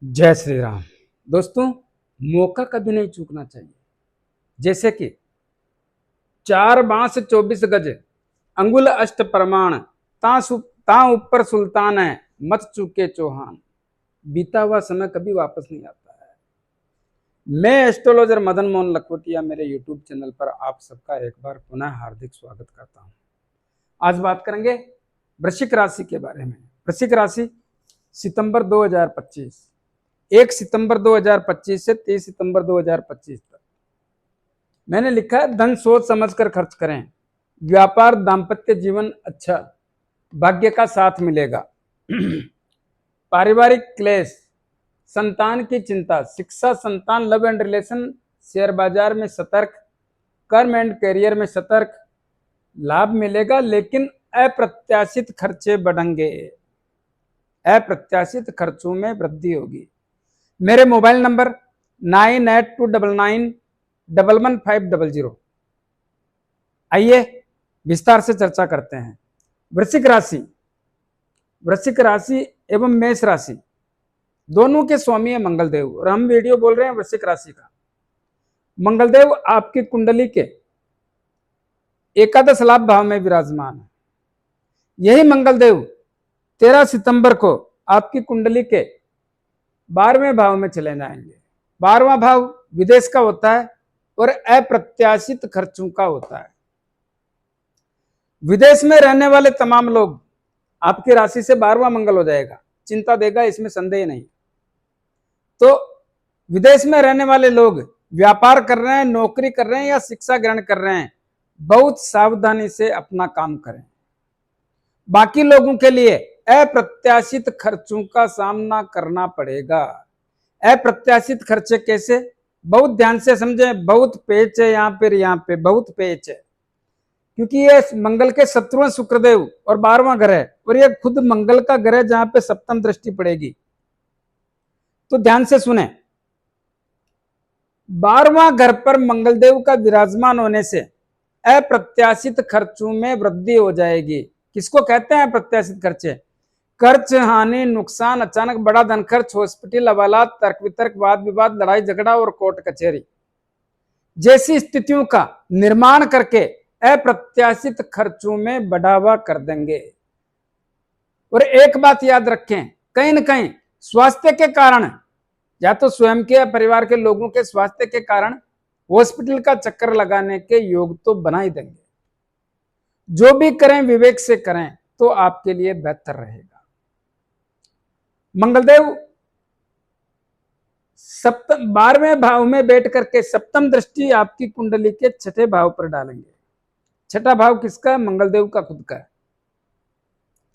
जय श्री राम। दोस्तों, मौका कभी नहीं चूकना चाहिए। जैसे कि 4 बांस 24 गज, अंगुल अष्ट प्रमाण, ता ऊपर सुल्तान है, मत चूके चौहान। बीता हुआ समय कभी वापस नहीं आता है। मैं एस्ट्रोलॉजर मदन मोहन लखोटिया, मेरे यूट्यूब चैनल पर आप सबका एक बार पुनः हार्दिक स्वागत करता हूं। आज बात करेंगे वृश्चिक राशि के बारे में। वृश्चिक राशि सितंबर 2025, 1 सितंबर 2025 से 30 सितंबर 2025 तक। मैंने लिखा है धन सोच समझकर खर्च करें, व्यापार दाम्पत्य जीवन अच्छा, भाग्य का साथ मिलेगा। पारिवारिक क्लेश, संतान की चिंता, शिक्षा, संतान, लव एंड रिलेशन, शेयर बाजार में सतर्क, कर्म एंड करियर में सतर्क। लाभ मिलेगा लेकिन अप्रत्याशित खर्चे बढ़ेंगे, अप्रत्याशित खर्चों में वृद्धि होगी। मेरे मोबाइल नंबर 9829911500। आइए विस्तार से चर्चा करते हैं। वृश्चिक राशि, वृश्चिक राशि एवं मेष राशि दोनों के स्वामी है मंगलदेव, और हम वीडियो बोल रहे हैं वृश्चिक राशि का। मंगलदेव आपकी कुंडली के एकादश लाभ भाव में विराजमान है। यही मंगलदेव 13 सितंबर को आपकी कुंडली के 12वें भाव में चले जाएंगे। 12वां भाव विदेश का होता है और अप्रत्याशित खर्चों का होता है। विदेश में रहने वाले तमाम लोग, आपकी राशि से 12वां मंगल हो जाएगा, चिंता देगा, इसमें संदेह नहीं। तो विदेश में रहने वाले लोग व्यापार कर रहे हैं, नौकरी कर रहे हैं या शिक्षा ग्रहण कर रहे हैं, बहुत सावधानी से अपना काम करें। बाकी लोगों के लिए अप्रत्याशित खर्चों का सामना करना पड़ेगा। अप्रत्याशित खर्चे कैसे, बहुत ध्यान से समझें। बहुत पेच है यहाँ पे बहुत पेच है, क्योंकि ये मंगल के शत्रु शुक्रदेव और 12वां घर है, और ये खुद मंगल का घर है जहां पे सप्तम दृष्टि पड़ेगी। तो ध्यान से सुने, 12वां घर पर मंगलदेव का विराजमान होने से अप्रत्याशित खर्चों में वृद्धि हो जाएगी। किसको कहते हैं अप्रत्याशित खर्चे? खर्च, हानि, नुकसान, अचानक बड़ा धन खर्च, हॉस्पिटल, हवालात, तर्क वितर्क, वाद विवाद, लड़ाई झगड़ा और कोर्ट कचहरी जैसी स्थितियों का निर्माण करके अप्रत्याशित खर्चों में बढ़ावा कर देंगे। और एक बात याद रखें, कहीं न कहीं स्वास्थ्य के कारण, या तो स्वयं के या परिवार के लोगों के स्वास्थ्य के कारण हॉस्पिटल का चक्कर लगाने के योग तो बना ही देंगे। जो भी करें विवेक से करें तो आपके लिए बेहतर रहेगा। मंगलदेव 12वें भाव में बैठ करके सप्तम दृष्टि आपकी कुंडली के 6ठे भाव पर डालेंगे। 6ठा भाव किसका है? मंगलदेव का खुद का है।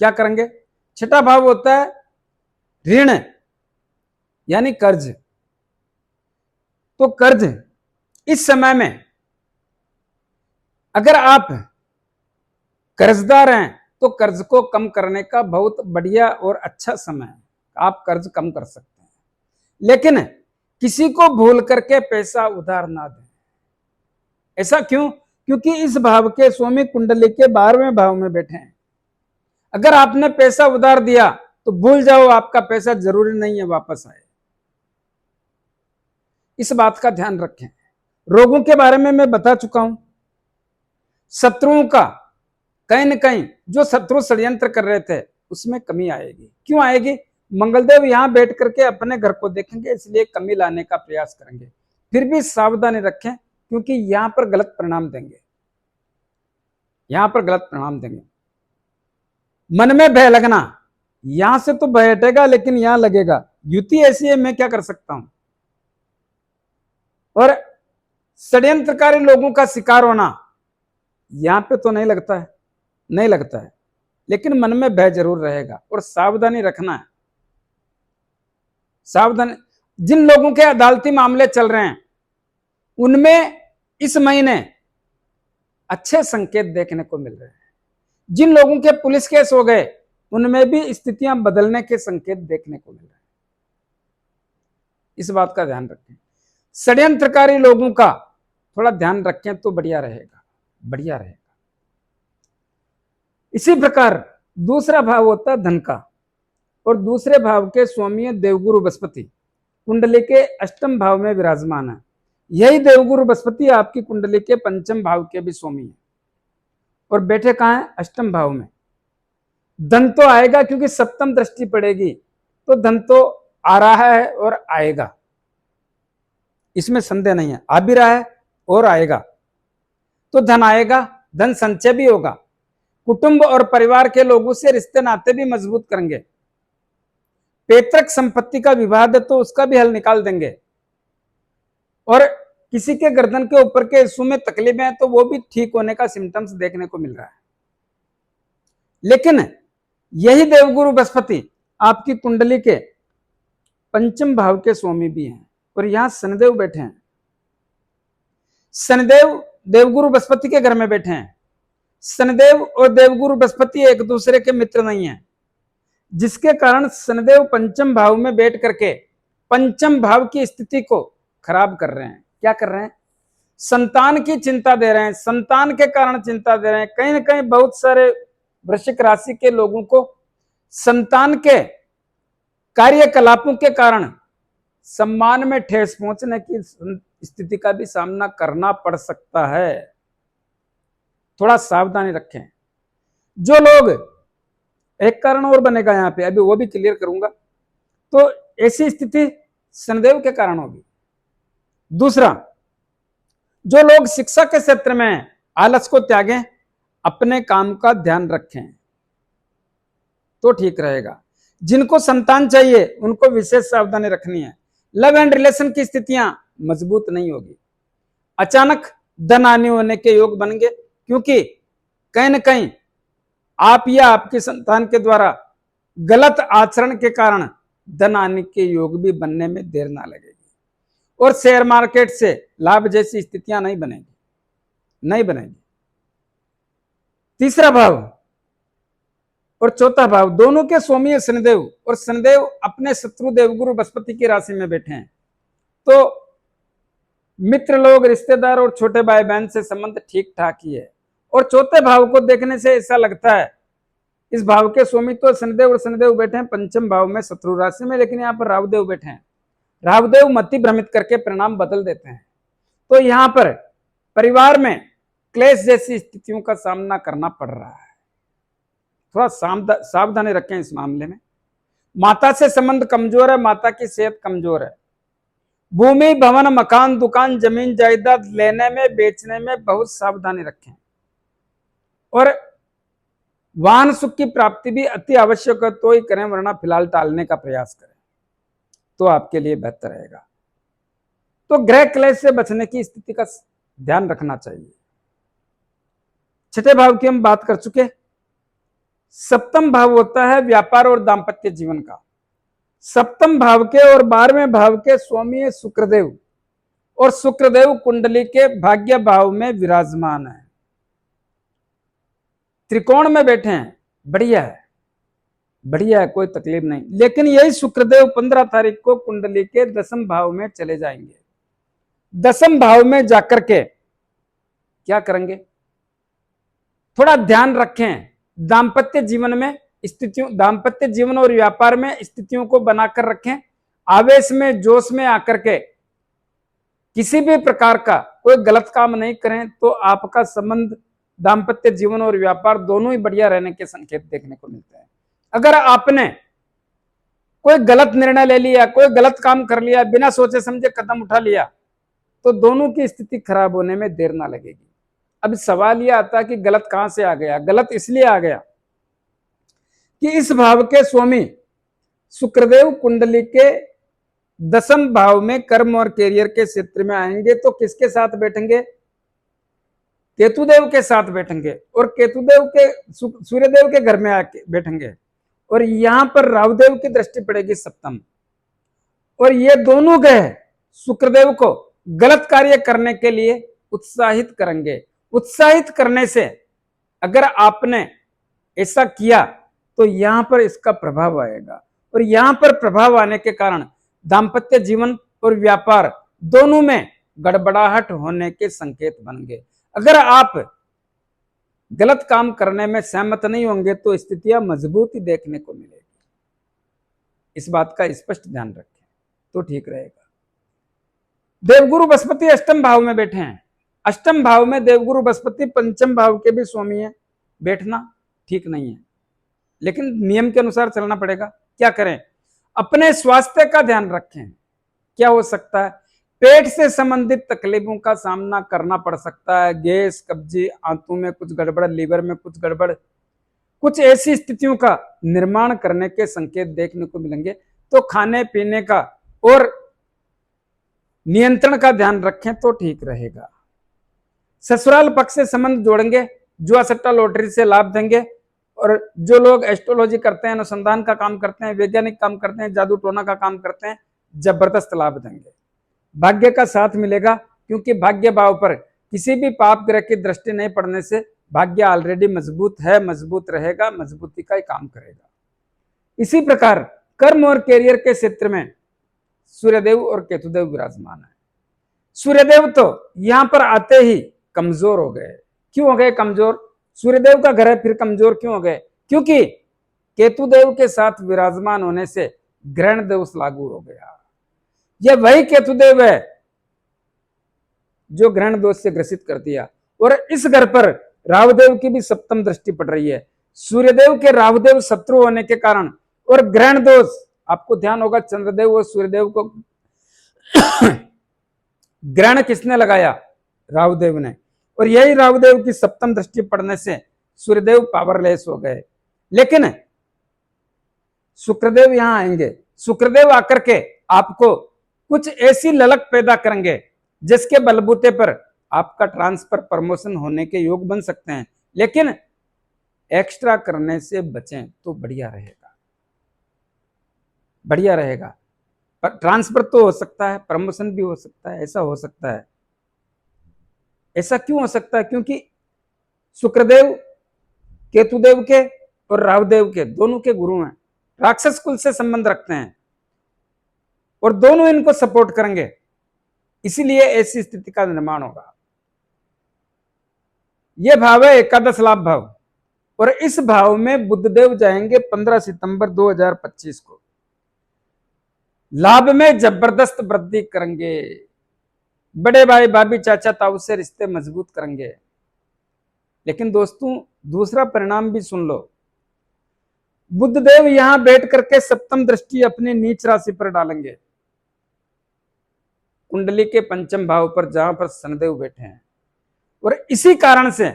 क्या करेंगे? 6ठा भाव होता है ऋण, यानी कर्ज। तो कर्ज इस समय में अगर आप कर्जदार हैं तो कर्ज को कम करने का बहुत बढ़िया और अच्छा समय है। आप कर्ज कम कर सकते हैं, लेकिन किसी को भूल करके पैसा उधार ना दें। ऐसा क्यों? क्योंकि इस भाव के स्वामी कुंडली के 12वें भाव में बैठे हैं। अगर आपने पैसा उधार दिया तो भूल जाओ, आपका पैसा जरूरी नहीं है वापस आए। इस बात का ध्यान रखें। रोगों के बारे में मैं बता चुका हूं। शत्रुओं का कहीं न कहीं जो शत्रु षड्यंत्र कर रहे थे उसमें कमी आएगी। क्यों आएगी? मंगलदेव यहां बैठ करके अपने घर को देखेंगे, इसलिए कमी लाने का प्रयास करेंगे। फिर भी सावधानी रखें, क्योंकि यहां पर गलत परिणाम देंगे, यहां पर गलत परिणाम देंगे। मन में भय लगना, यहां से तो भय हटेगा लेकिन यहां लगेगा। युति ऐसी है, मैं क्या कर सकता हूं। और षड्यंत्रकारी लोगों का शिकार होना, यहां पे तो नहीं लगता है, नहीं लगता है, लेकिन मन में भय जरूर रहेगा और सावधानी रखना है। सावधानी। जिन लोगों के अदालती मामले चल रहे हैं उनमें इस महीने अच्छे संकेत देखने को मिल रहे हैं। जिन लोगों के पुलिस केस हो गए उनमें भी स्थितियां बदलने के संकेत देखने को मिल रहे हैं। इस बात का ध्यान रखें। षड्यंत्रकारी लोगों का थोड़ा ध्यान रखें तो बढ़िया रहेगा, बढ़िया रहेगा। इसी प्रकार दूसरा भाव होता है धन का। और दूसरे भाव के स्वामी देवगुरु बृहस्पति कुंडली के अष्टम भाव में विराजमान है। यही देवगुरु बृहस्पति आपकी कुंडली के पंचम भाव के भी स्वामी है और बैठे कहाँ है? अष्टम भाव में। धन तो आएगा क्योंकि सप्तम दृष्टि पड़ेगी, तो धन तो आ रहा है और आएगा, इसमें संदेह नहीं है। आ भी रहा है और आएगा, तो धन आएगा, धन संचय भी होगा। कुटुंब और परिवार के लोगों से रिश्ते नाते भी मजबूत करेंगे। पैतृक संपत्ति का विवाद है तो उसका भी हल निकाल देंगे। और किसी के गर्दन के ऊपर के हिस्सों में तकलीफें हैं तो वो भी ठीक होने का सिम्टम्स देखने को मिल रहा है। लेकिन यही देवगुरु बृहस्पति आपकी कुंडली के पंचम भाव के स्वामी भी हैं और यहां शनिदेव बैठे हैं। शनिदेव देवगुरु बृहस्पति के घर में बैठे हैं। शनिदेव और देवगुरु बृहस्पति एक दूसरे के मित्र नहीं है, जिसके कारण शनिदेव पंचम भाव में बैठ करके पंचम भाव की स्थिति को खराब कर रहे हैं। क्या कर रहे हैं? संतान की चिंता दे रहे हैं, संतान के कारण चिंता दे रहे हैं। कहीं ना कहीं बहुत सारे वृश्चिक राशि के लोगों को संतान के कार्यकलापों के कारण सम्मान में ठेस पहुंचने की स्थिति का भी सामना करना पड़ सकता है। थोड़ा सावधानी रखें। जो लोग, एक कारण और बनेगा यहां पे, अभी वो भी क्लियर करूंगा, तो ऐसी स्थिति शनिदेव के कारण होगी। दूसरा, जो लोग शिक्षा के क्षेत्र में आलस को त्यागें, अपने काम का ध्यान रखें तो ठीक रहेगा। जिनको संतान चाहिए उनको विशेष सावधानी रखनी है। लव एंड रिलेशन की स्थितियां मजबूत नहीं होगी। अचानक धन आने होने के योग बनेंगे, क्योंकि कहीं ना कहीं आप या आपकी संतान के द्वारा गलत आचरण के कारण धन आने के योग भी बनने में देर ना लगेगी। और शेयर मार्केट से लाभ जैसी स्थितियां नहीं बनेगी। तीसरा भाव और चौथा भाव दोनों के स्वामी है शनिदेव, और शनिदेव अपने शत्रु देवगुरु बृहस्पति की राशि में बैठे हैं। तो मित्र लोग, रिश्तेदार और छोटे भाई बहन से संबंध ठीक ठाक ही है। और चौथे भाव को देखने से ऐसा लगता है इस भाव के स्वामी तो शनिदेव, और शनिदेव बैठे हैं पंचम भाव में शत्रु राशि में, लेकिन यहाँ पर राहुदेव बैठे हैं। राहुदेव मति भ्रमित करके परिणाम बदल देते हैं। तो यहाँ पर परिवार में क्लेश जैसी स्थितियों का सामना करना पड़ रहा है। थोड़ा सावधानी रखें इस मामले में। माता से संबंध कमजोर है, माता की सेहत कमजोर है। भूमि, भवन, मकान, दुकान, जमीन जायदाद लेने में, बेचने में बहुत सावधानी रखें। और वाहन सुख की प्राप्ति भी अति आवश्यक है तो ही करें, वरना फिलहाल टालने का प्रयास करें तो आपके लिए बेहतर रहेगा। तो ग्रह क्लेश से बचने की स्थिति का ध्यान रखना चाहिए। छठे भाव की हम बात कर चुके। सप्तम भाव होता है व्यापार और दाम्पत्य जीवन का। सप्तम भाव के और 12वें भाव के स्वामी है शुक्रदेव, और शुक्रदेव कुंडली के भाग्य भाव में विराजमान है, त्रिकोण में बैठे हैं। बढ़िया है, कोई तकलीफ नहीं। लेकिन यही शुक्रदेव 15 तारीख को कुंडली के 10वें भाव में चले जाएंगे। 10वें भाव में जाकर के क्या करेंगे? थोड़ा ध्यान रखें। दाम्पत्य जीवन में स्थितियों, दाम्पत्य जीवन और व्यापार में स्थितियों को बनाकर रखें। आवेश में, जोश में आकर के किसी भी प्रकार का कोई गलत काम नहीं करें तो आपका संबंध, दाम्पत्य जीवन और व्यापार दोनों ही बढ़िया रहने के संकेत देखने को मिलते हैं। अगर आपने कोई गलत निर्णय ले लिया, कोई गलत काम कर लिया, बिना सोचे समझे कदम उठा लिया, तो दोनों की स्थिति खराब होने में देर ना लगेगी। अब सवाल यह आता है कि गलत कहां से आ गया? गलत इसलिए आ गया कि इस भाव के स्वामी शुक्रदेव कुंडली के 10वें भाव में कर्म और कैरियर के क्षेत्र में आएंगे, तो किसके साथ बैठेंगे? केतुदेव के साथ बैठेंगे, और केतुदेव के सूर्यदेव के घर में आके बैठेंगे, और यहां पर राहुदेव की दृष्टि पड़ेगी सप्तम। और ये दोनों ग्रह शुक्रदेव को गलत कार्य करने के लिए उत्साहित करेंगे। उत्साहित करने से अगर आपने ऐसा किया तो यहां पर इसका प्रभाव आएगा, और यहां पर प्रभाव आने के कारण दाम्पत्य जीवन और व्यापार दोनों में गड़बड़ाहट होने के संकेत बनेंगे। अगर आप गलत काम करने में सहमत नहीं होंगे तो स्थितियां मजबूती देखने को मिलेगी। इस बात का स्पष्ट ध्यान रखें तो ठीक रहेगा। देवगुरु बृहस्पति अष्टम भाव में बैठे हैं। अष्टम भाव में देवगुरु बृहस्पति पंचम भाव के भी स्वामी है, बैठना ठीक नहीं है, लेकिन नियम के अनुसार चलना पड़ेगा। क्या करें? अपने स्वास्थ्य का ध्यान रखें। क्या हो सकता है? पेट से संबंधित तकलीफों का सामना करना पड़ सकता है। गैस, कब्जी, आंतों में कुछ गड़बड़, लीवर में कुछ गड़बड़, कुछ ऐसी स्थितियों का निर्माण करने के संकेत देखने को मिलेंगे। तो खाने पीने का और नियंत्रण का ध्यान रखें तो ठीक रहेगा। ससुराल पक्ष से संबंध जोड़ेंगे, जुआ सट्टा लॉटरी से लाभ देंगे। और जो लोग एस्ट्रोलॉजी करते हैं, अनुसंधान का काम करते हैं, वैज्ञानिक काम करते हैं, जादू टोना का काम करते हैं, जबरदस्त लाभ देंगे। भाग्य का साथ मिलेगा, क्योंकि भाग्य भाव पर किसी भी पाप ग्रह की दृष्टि नहीं पड़ने से भाग्य ऑलरेडी मजबूत है, मजबूत रहेगा, मजबूती का ही काम करेगा। इसी प्रकार कर्म और कैरियर के क्षेत्र में सूर्यदेव और केतुदेव विराजमान है। सूर्यदेव तो यहां पर आते ही कमजोर हो गए। क्यों हो गए कमजोर? सूर्यदेव का घर है, फिर कमजोर क्यों हो गए? क्योंकि केतुदेव के साथ विराजमान होने से ग्रहण दोष लागू हो गया। यह वही केतुदेव है जो ग्रहण दोष से ग्रसित कर दिया। और इस घर पर राहुदेव की भी सप्तम दृष्टि पड़ रही है। सूर्यदेव के राहुदेव शत्रु होने के कारण और ग्रहण दोष, आपको ध्यान होगा चंद्रदेव और सूर्यदेव को ग्रहण किसने लगाया? राहुदेव ने। और यही राहुदेव की सप्तम दृष्टि पड़ने से सूर्यदेव पावरलेस हो गए। लेकिन शुक्रदेव यहां आएंगे। शुक्रदेव आकर के आपको कुछ ऐसी ललक पैदा करेंगे जिसके बलबूते पर आपका ट्रांसफर, प्रमोशन होने के योग बन सकते हैं। लेकिन एक्स्ट्रा करने से बचें तो बढ़िया रहेगा, बढ़िया रहेगा। ट्रांसफर तो हो सकता है, प्रमोशन भी हो सकता है, ऐसा हो सकता है। ऐसा क्यों हो सकता है? क्योंकि शुक्रदेव केतुदेव के और राहुदेव के दोनों के गुरु हैं, राक्षस कुल से संबंध रखते हैं और दोनों इनको सपोर्ट करेंगे, इसीलिए ऐसी स्थिति का निर्माण होगा। यह भाव है एकादश लाभ भाव, और इस भाव में बुधदेव जाएंगे 15 सितंबर 2025 को। लाभ में जबरदस्त वृद्धि करेंगे। बड़े भाई, भाभी, चाचा, ताऊ से रिश्ते मजबूत करेंगे। लेकिन दोस्तों, दूसरा परिणाम भी सुन लो। बुधदेव यहां बैठ करके सप्तम दृष्टि अपनी नीच राशि पर डालेंगे, कुंडली के पंचम भाव पर, जहां पर शनिदेव बैठे हैं। और इसी कारण से,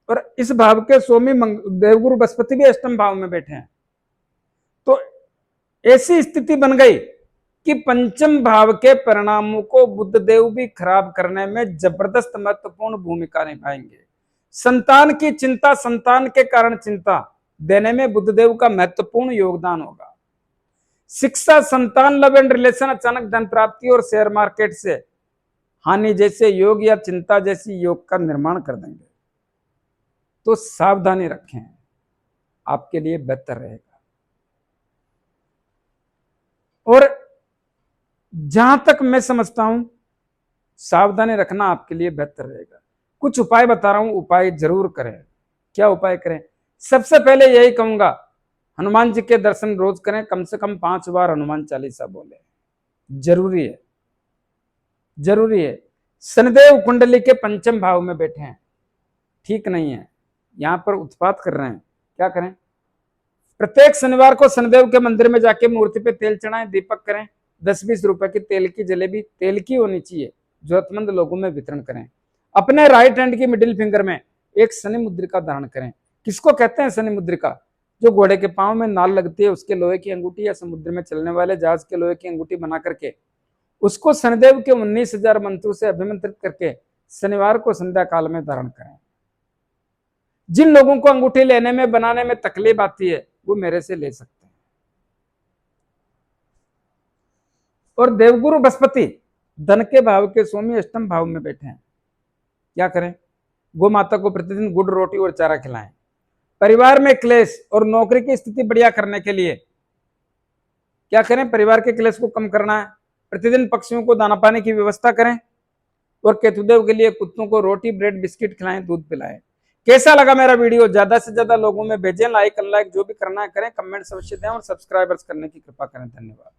और इस भाव के स्वामी देवगुरु बृहस्पति भी अष्टम भाव में बैठे हैं। तो ऐसी स्थिति बन गई कि पंचम भाव के परिणामों को बुधदेव भी खराब करने में जबरदस्त महत्वपूर्ण भूमिका निभाएंगे। संतान की चिंता, संतान के कारण चिंता देने में बुधदेव का महत्वपूर्ण योगदान होगा। शिक्षा, संतान, लव एंड रिलेशन, अचानक धन प्राप्ति और शेयर मार्केट से हानि जैसे योग या चिंता जैसी योग का निर्माण कर देंगे। तो सावधानी रखें, आपके लिए बेहतर रहेगा। और जहां तक मैं समझता हूं, सावधानी रखना आपके लिए बेहतर रहेगा। कुछ उपाय बता रहा हूं, उपाय जरूर करें। क्या उपाय करें? सबसे पहले यही कहूंगा, हनुमान जी के दर्शन रोज करें, कम से कम 5 बार हनुमान चालीसा बोले, जरूरी है, जरूरी है। शनिदेव कुंडली के पंचम भाव में बैठे हैं, ठीक नहीं है, यहां पर उत्पात कर रहे हैं। क्या करें? प्रत्येक शनिवार को शनिदेव के मंदिर में जाके मूर्ति पे तेल चढ़ाएं, दीपक करें, 10-20 रुपए की तेल की जलेबी, तेल की होनी चाहिए, जरूरतमंद लोगों में वितरण करें। अपने राइट हैंड की मिडिल फिंगर में एक शनि मुद्रिका धारण करें। किसको कहते हैं शनि मुद्रिका? जो घोड़े के पांव में नाल लगती है, उसके लोहे की अंगूठी, या समुद्र में चलने वाले जहाज के लोहे की अंगूठी बना करके उसको शनिदेव के 19,000 मंत्रों से अभिमंत्रित करके शनिवार को संध्या काल में धारण करें। जिन लोगों को अंगूठी लेने में, बनाने में तकलीफ आती है, वो मेरे से ले सकते हैं। और देवगुरु बृहस्पति धन के भाव के स्वामी अष्टम भाव में बैठे हैं। क्या करें? गौ माता को प्रतिदिन गुड़, रोटी और चारा खिलाएं। परिवार में क्लेश और नौकरी की स्थिति बढ़िया करने के लिए क्या करें? परिवार के क्लेश को कम करना है, प्रतिदिन पक्षियों को दाना पानी की व्यवस्था करें। और केतुदेव के लिए कुत्तों को रोटी, ब्रेड, बिस्किट खिलाएं, दूध पिलाएं। कैसा लगा मेरा वीडियो, ज्यादा से ज्यादा लोगों में भेजें, लाइक अनलाइक जो भी करना है करें, कमेंट्स अवश्य दें और सब्सक्राइबर्स करने की कृपा करें। धन्यवाद।